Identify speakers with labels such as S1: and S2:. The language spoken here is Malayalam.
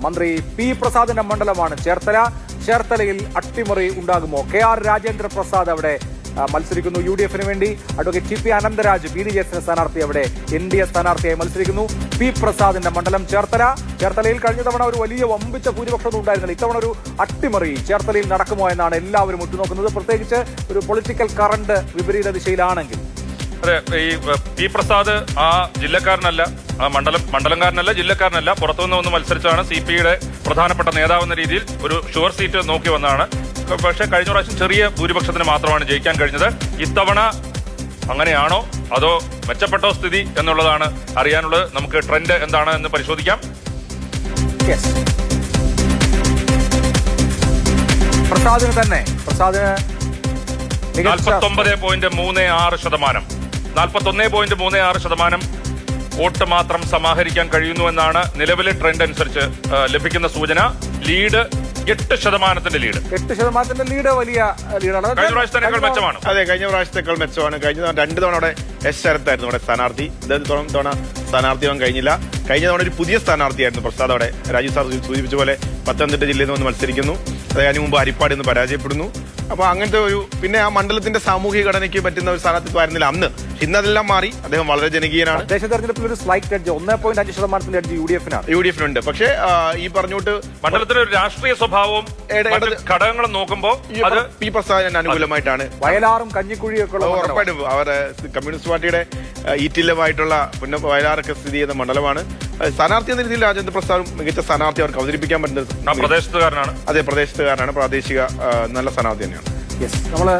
S1: മന്ത്രി പി പ്രസാദിന്റെ മണ്ഡലമാണ് ചേർത്തല. ചേർത്തലയിൽ അട്ടിമറി ഉണ്ടാകുമോ? KR രാജേന്ദ്ര പ്രസാദ് അവിടെ മത്സരിക്കുന്നു UDF-ന് വേണ്ടി. അഡ്വക്കേറ്റ് TP അനന്തരാജ് BDJS സ്ഥാനാർത്ഥി അവിടെ NDA സ്ഥാനാർത്ഥിയായി മത്സരിക്കുന്നു. പി പ്രസാദിന്റെ മണ്ഡലം ചേർത്തല. ചേർത്തലയിൽ കഴിഞ്ഞ തവണ ഒരു വലിയ വമ്പിച്ച ഭൂരിപക്ഷമൊന്നും ഉണ്ടായിരുന്നില്ല. ഇത്തവണ ഒരു അട്ടിമറി ചേർത്തലയിൽ നടക്കുമോ എന്നാണ് എല്ലാവരും ഉറ്റുനോക്കുന്നത്. പ്രത്യേകിച്ച് ഒരു പൊളിറ്റിക്കൽ കറണ്ട് വിപരീത ദിശയിലാണെങ്കിൽ.
S2: അതെ, ഈ പി പ്രസാദ് ആ ജില്ലക്കാരനല്ല, ആ മണ്ഡലംകാരനല്ല, ജില്ലക്കാരനല്ല, പുറത്തുനിന്ന് വന്ന് മത്സരിച്ചാണ് CPI-യുടെ പ്രധാനപ്പെട്ട നേതാവെന്ന രീതിയിൽ ഒരു ഷുവർ സീറ്റ് നോക്കി വന്നതാണ്. പക്ഷേ കഴിഞ്ഞ പ്രാവശ്യം ചെറിയ ഭൂരിപക്ഷത്തിന് മാത്രമാണ് ജയിക്കാൻ കഴിഞ്ഞത്. ഇത്തവണ അങ്ങനെയാണോ അതോ മെച്ചപ്പെട്ടോ സ്ഥിതി എന്നുള്ളതാണ് അറിയാനുള്ളത്. നമുക്ക് ട്രെൻഡ് എന്താണ് എന്ന് പരിശോധിക്കാം.
S1: പ്രസാദിന്
S2: 49.36%, 41.36% വോട്ട് മാത്രം സമാഹരിക്കാൻ കഴിയുന്നു എന്നാണ് നിലവിലെ ട്രെൻഡ് അനുസരിച്ച് ലഭിക്കുന്ന സൂചന. Lead 8% lead.
S1: 8% ലീഡ് വലിയ ലീഡാണ്.
S2: കഴിഞ്ഞ പ്രാവശ്യത്തേക്കാൾ മെച്ചമാണ്.
S3: അതെ, കഴിഞ്ഞ പ്രാവശ്യത്തേക്കാൾ മെച്ചമാണ്. കഴിഞ്ഞ 2 തവണ അവിടെ ശരത്തായിരുന്നു അവിടെ സ്ഥാനാർത്ഥി. തവണ സ്ഥാനാർത്ഥിയാവാൻ കഴിഞ്ഞില്ല. കഴിഞ്ഞ തവണ ഒരു പുതിയ സ്ഥാനാർത്ഥിയായിരുന്നു പ്രസാദ് അവിടെ. രാജീവ് സാർ സൂചിപ്പിച്ച പോലെ പത്തനംതിട്ട ജില്ലയിൽ നിന്ന് വന്ന് മത്സരിക്കുന്നു. അതിന് മുമ്പ് ഹരിപ്പാട് നിന്ന് പരാജയപ്പെടുന്നു. അപ്പൊ അങ്ങനത്തെ ഒരു പിന്നെ ആ മണ്ഡലത്തിന്റെ സാമൂഹിക ഘടനയ്ക്ക് പറ്റുന്ന ഒരു സ്ഥാനാർത്ഥിത്വമായിരുന്നില്ല അന്ന്. ഇന്നതെല്ലാം മാറി. അദ്ദേഹം വളരെ ജനകീയനാണ്.
S1: ദേശ തെരഞ്ഞെടുപ്പിൽ ഒരു സ്ലൈറ്റ് എഡ്ജ് 1.5% എഡ്ജ് UDF-നുണ്ട്.
S3: പക്ഷേ ഈ പറഞ്ഞോട്ട്
S2: മണ്ഡലത്തിന് ഒരു രാഷ്ട്രീയ സ്വഭാവവും ഘടകങ്ങളും നോക്കുമ്പോൾ അത്
S3: പി പ്രസാദിന് അനുകൂലമായിട്ടാണ്.
S1: വയലാറും കഞ്ഞിക്കുഴിയൊക്കെ
S3: ഉറപ്പായിട്ടും അവരുടെ കമ്മ്യൂണിസ്റ്റ് പാർട്ടിയുടെ ഈറ്റില്ലമായിട്ടുള്ള വയലാറൊക്കെ സ്ഥിതി ചെയ്യുന്ന മണ്ഡലമാണ്. സ്ഥാനാർത്ഥി എന്ന രീതിയിൽ രാജേന്ദ്ര പ്രസാദും മികച്ച സ്ഥാനാർത്ഥി അവർക്ക് അവതരിപ്പിക്കാൻ പറ്റുന്ന
S2: പ്രദേശത്തുകാരനാണ്.
S3: അതെ, പ്രദേശത്തുകാരനാണ്. പ്രാദേശിക നല്ല സ്ഥാനാർത്ഥി തന്നെയാണ്.
S1: നമ്മള്